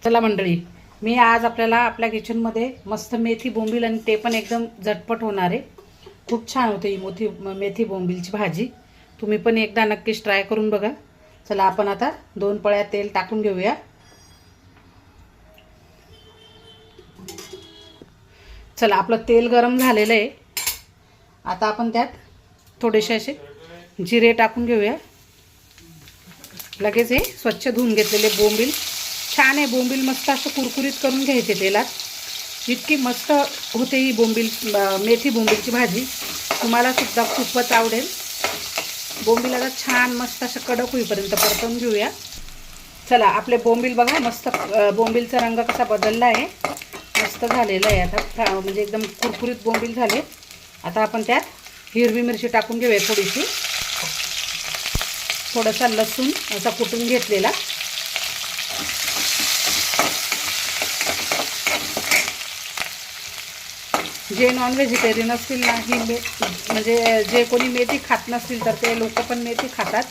चला मंडळी, मी आज आपल्याला आपल्या किचनमध्ये मस्त मेथी बोंबील आणि ते पण एकदम झटपट होणार आहे. खूप छान होते ही मेथी बोंबीलची भाजी. तुम्ही पण एकदा नक्कीच ट्राय करून बघा. चला आपण आता 2 पळ्या तेल टाकून घेऊया. चला आपलं तेल गरम झालेलं आहे. आता आपण त्यात थोडेसे असे जिरे टाकून घेऊया. लगेच हे स्वच्छ धुवून घेतलेले बोंबील, छान आहे बोंबील, मस्त असं कुरकुरीत करून घ्यायचे तेलात. इतकी मस्त होते ही मेथी बोंबीलची भाजी. तुम्हाला सुद्धा खूपच आवडेल. बोंबील छान मस्त असं कडक होईपर्यंत परतवून घेऊया. चला आपले बोंबील बघा, मस्त बोंबीलचा रंग कसा बदलला आहे, मस्त झालेला आहे. आता म्हणजे एकदम कुरकुरीत बोंबील झाले. आता आपण त्यात हिरवी मिरची टाकून घेऊया, थोडासा लसूण असा कुटून घेतलेला. जे नॉन व्हेजिटेरियन असतील ना, ही म्हणजे जे कोणी मेथी खात नसतील तर ते लोक पण मेथी खातात.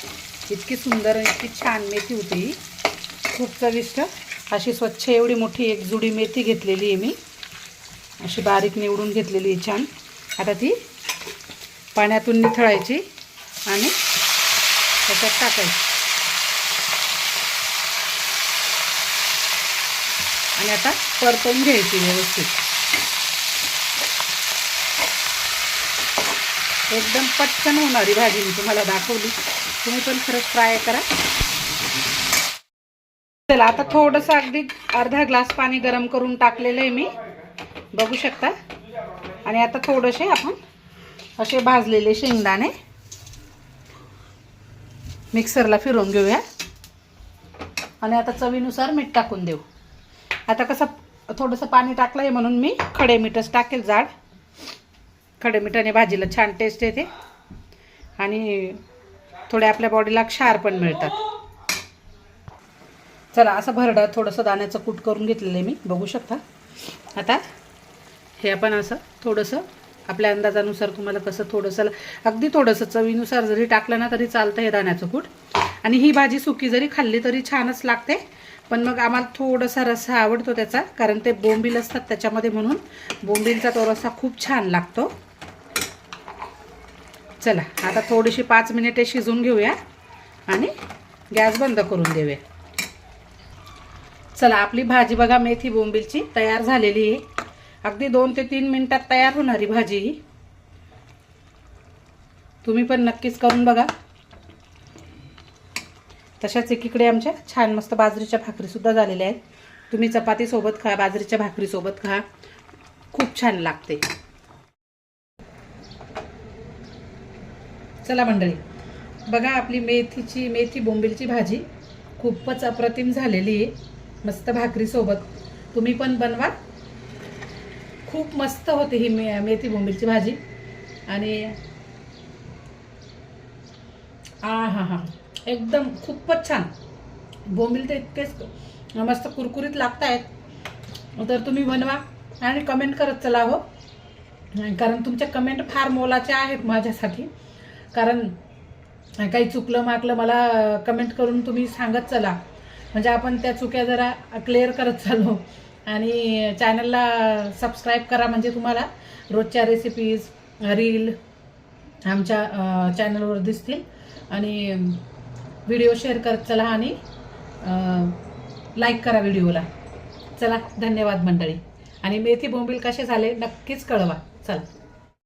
इतकी सुंदर, इतकी छान मेथी होती ही, खूप चविष्ट अशी. स्वच्छ एवढी मोठी एक जुडी मेथी घेतलेली आहे मी, अशी बारीक निवडून घेतलेली आहे छान. आता ती पाण्यातून निथळायची आणि त्याच्यात टाकायची आणि आता परतवून घ्यायची व्यवस्थित. एकदम पटकन होणारी भाजी मी तुम्हाला दाखवली. तुम्ही पण खरंच ट्राय करा. चला आता थोडंसं अगदी अर्धा ग्लास पाणी गरम करून टाकलेलं आहे मी, बघू शकता. आणि आता थोडेसे आपण असे भाजलेले शेंगदाणे मिक्सरला फिरवून घेऊया. आणि आता चवीनुसार मीठ टाकून देऊ. आता कसं थोडंसं पाणी टाकलं आहे म्हणून मी खडे मीठच टाकेल, जाड. खडे मिठाने भाजीला छान टेस्ट येते आणि थोडे आपल्या बॉडीला क्षार पण मिळतात. चला असं भरडं थोडंसं दाण्याचं कूट करून घेतलेलं आहे मी, बघू शकता. आता हे आपण असं थोडंसं आपल्या अंदाजानुसार, तुम्हाला कसं थोडंसं, अगदी थोडंसं चवीनुसार जरी टाकलं ना तरी चालतं हे दाण्याचं कूट. आणि ही भाजी सुकी जरी खाल्ली तरी छानच लागते. पण मग आम्हाला थोडासा रस्सा आवडतो त्याचा, कारण ते बोंबील असतात त्याच्यामध्ये, म्हणून बोंबीलचा तो रस्सा खूप छान लागतो. चला आता थोडीशी 5 मिनिटे शिजवून घेऊया आणि गॅस बंद करून देऊया. चला आपली भाजी बघा मेथी बोंबीलची तयार झालेली आहे. अगदी 2 ते 3 मिनिटात तयार होणारी भाजी ही. तुम्ही पण नक्कीच करून बघा. तशाच एकीकडे आमच्या छान मस्त बाजरीच्या भाकरीसुद्धा झालेल्या आहेत. तुम्ही चपातीसोबत खा, बाजरीच्या भाकरीसोबत खा, खूप छान लागते. चला मंडळी, बघा आपली मेथी बोंबीलची भाजी खूपच अप्रतिम झालेली आहे, मस्त भाकरीसोबत. तुम्ही पण बनवा, खूप मस्त होते ही मेथी बोंबीलची भाजी. आणि हा एकदम खूपच छान. बोंबील तर इतकेच मस्त कुरकुरीत लागत आहेत. तर तुम्ही बनवा आणि कमेंट करत चला हो, कारण तुमच्या कमेंट फार मोलाच्या आहेत माझ्यासाठी. कारण काही चुकलं मागलं मला कमेंट करून तुम्ही सांगत चला, म्हणजे आपण त्या चुक्या जरा क्लिअर करत चालू. आणि चॅनलला सबस्क्राईब करा, म्हणजे तुम्हाला रोजच्या रेसिपीज रील आमच्या चॅनलवर दिसतील. आणि व्हिडिओ शेअर करत चला आणि लाईक करा व्हिडिओला. चला धन्यवाद मंडळी. आणि मेथी बोंबील कसे झाले नक्कीच कळवा. चला.